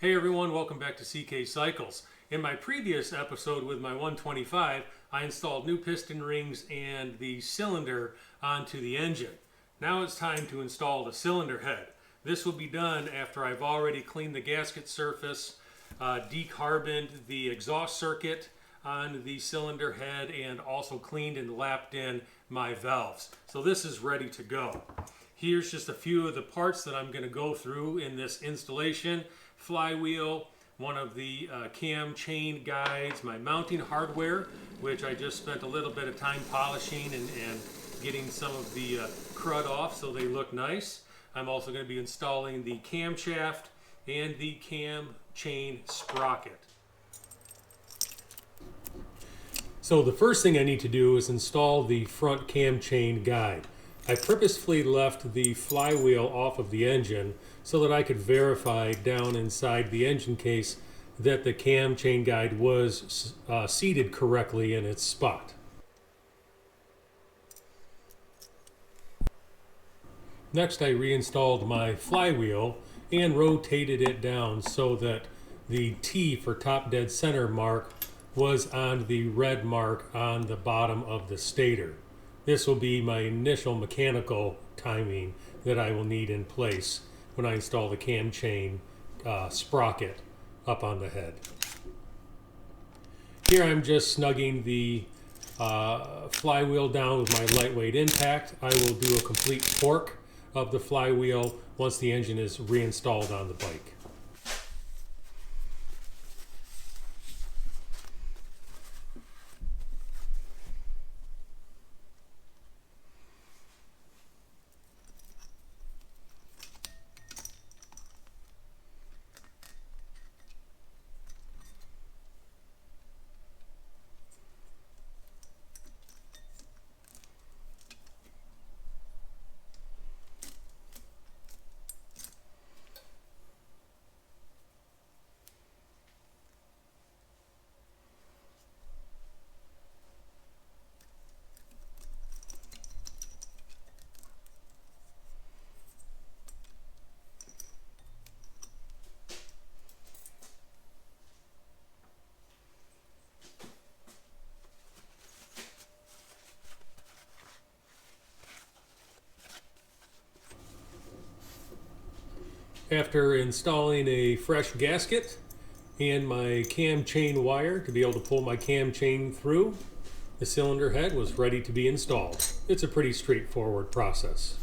Hey everyone, welcome back to CK Cycles. In my previous episode with my 125, I installed new piston rings and the cylinder onto the engine. Now it's time to install the cylinder head. This will be done after I've already cleaned the gasket surface, decarboned the exhaust circuit on the cylinder head, and also cleaned and lapped in my valves. So this is ready to go. Here's just a few of the parts that I'm going to go through in this installation. Flywheel, one of the cam chain guides, my mounting hardware, which I just spent a little bit of time polishing and getting some of the crud off so they look nice. I'm also going to be installing the camshaft and the cam chain sprocket. So the first thing I need to do is install the front cam chain guide. I purposefully left the flywheel off of the engine so that I could verify down inside the engine case that the cam chain guide was seated correctly in its spot. Next, I reinstalled my flywheel and rotated it down so that the T for top dead center mark was on the red mark on the bottom of the stator. This will be my initial mechanical timing that I will need in place when I install the cam chain sprocket up on the head. Here I'm just snugging the flywheel down with my lightweight impact. I will do a complete torque of the flywheel once the engine is reinstalled on the bike. After installing a fresh gasket and my cam chain wire to be able to pull my cam chain through, the cylinder head was ready to be installed. It's a pretty straightforward process.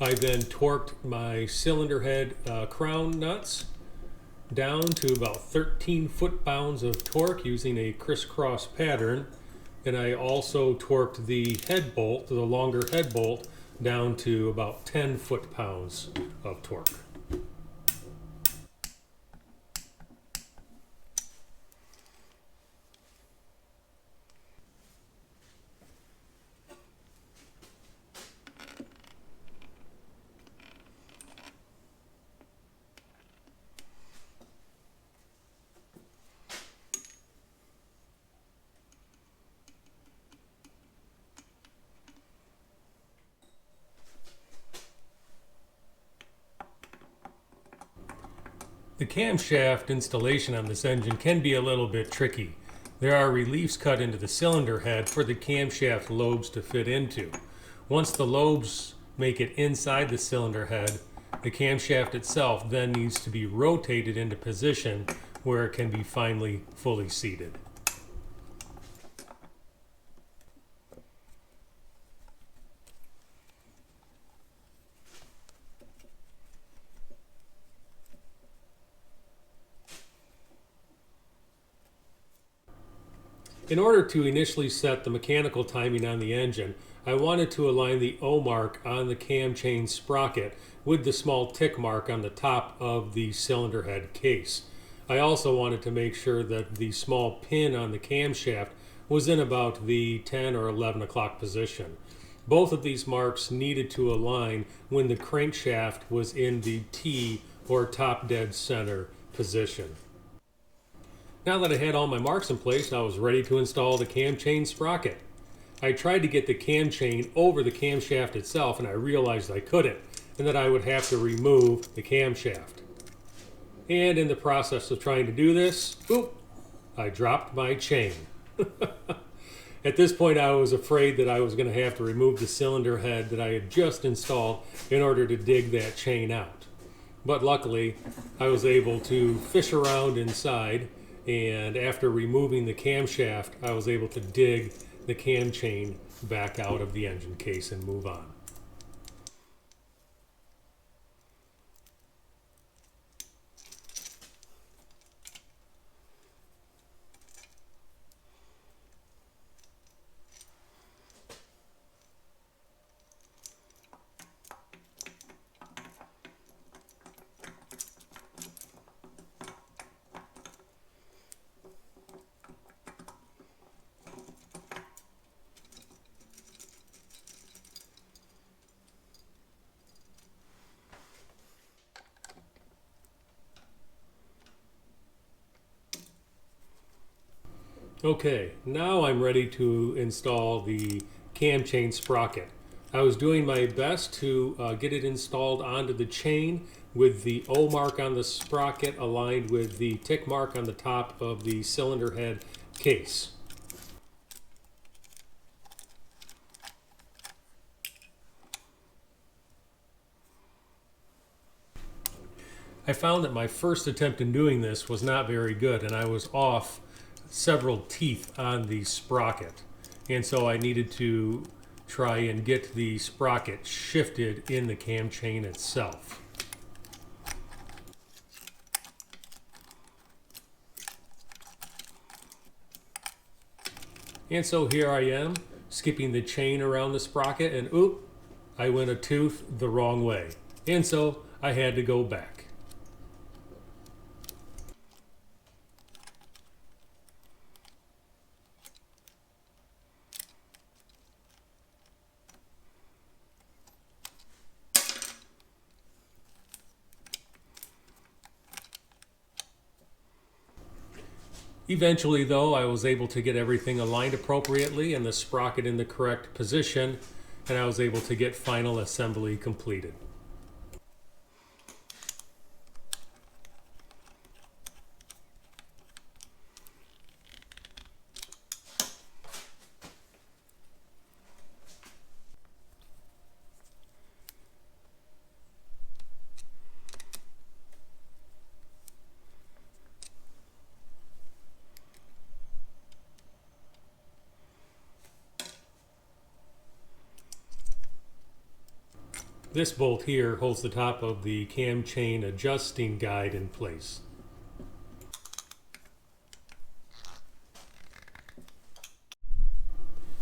I then torqued my cylinder head crown nuts down to about 13 foot-pounds of torque using a crisscross pattern, and I also torqued the head bolt, the longer head bolt, down to about 10 foot-pounds of torque. The camshaft installation on this engine can be a little bit tricky. There are reliefs cut into the cylinder head for the camshaft lobes to fit into. Once the lobes make it inside the cylinder head, the camshaft itself then needs to be rotated into position where it can be finally fully seated. In order to initially set the mechanical timing on the engine, I wanted to align the O mark on the cam chain sprocket with the small tick mark on the top of the cylinder head case. I also wanted to make sure that the small pin on the camshaft was in about the 10 or 11 o'clock position. Both of these marks needed to align when the crankshaft was in the T or top dead center position. Now that I had all my marks in place, I was ready to install the cam chain sprocket. I tried to get the cam chain over the camshaft itself, and I realized I couldn't, and that I would have to remove the camshaft. And in the process of trying to do this, I dropped my chain. At this point, I was afraid that I was going to have to remove the cylinder head that I had just installed in order to dig that chain out. But luckily, I was able to fish around inside, and after removing the camshaft, I was able to dig the cam chain back out of the engine case and move on. Okay, now I'm ready to install the cam chain sprocket. I was doing my best to get it installed onto the chain with the O mark on the sprocket aligned with the tick mark on the top of the cylinder head case. I found that my first attempt in doing this was not very good, and I was off several teeth on the sprocket, and so I needed to try and get the sprocket shifted in the cam chain itself. And so here I am, skipping the chain around the sprocket, and I went a tooth the wrong way, and so I had to go back. Eventually, though, I was able to get everything aligned appropriately and the sprocket in the correct position, and I was able to get final assembly completed. This bolt here holds the top of the cam chain adjusting guide in place.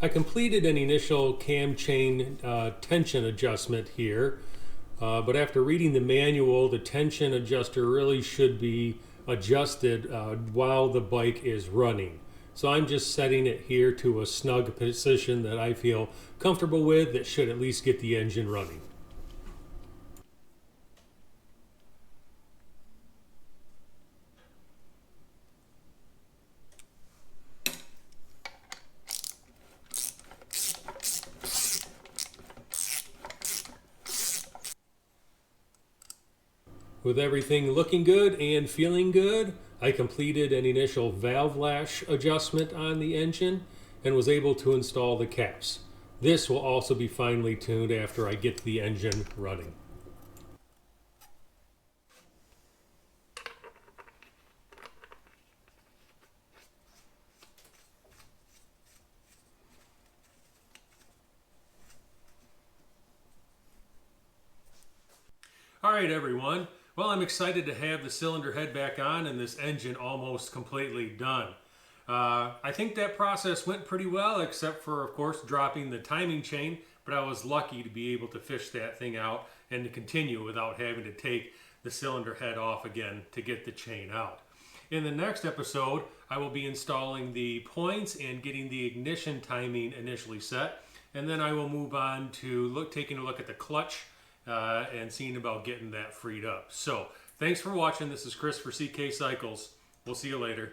I completed an initial cam chain tension adjustment here, but after reading the manual, the tension adjuster really should be adjusted while the bike is running. So I'm just setting it here to a snug position that I feel comfortable with that should at least get the engine running. With everything looking good and feeling good, I completed an initial valve lash adjustment on the engine and was able to install the caps. This will also be finely tuned after I get the engine running. All right, everyone. Well, I'm excited to have the cylinder head back on and this engine almost completely done. I think that process went pretty well, except for, of course, dropping the timing chain, but I was lucky to be able to fish that thing out and to continue without having to take the cylinder head off again to get the chain out. In the next episode, I will be installing the points and getting the ignition timing initially set, and then I will move on to taking a look at the clutch and seeing about getting that freed up. So, thanks for watching. This is Chris for CK Cycles. We'll see you later.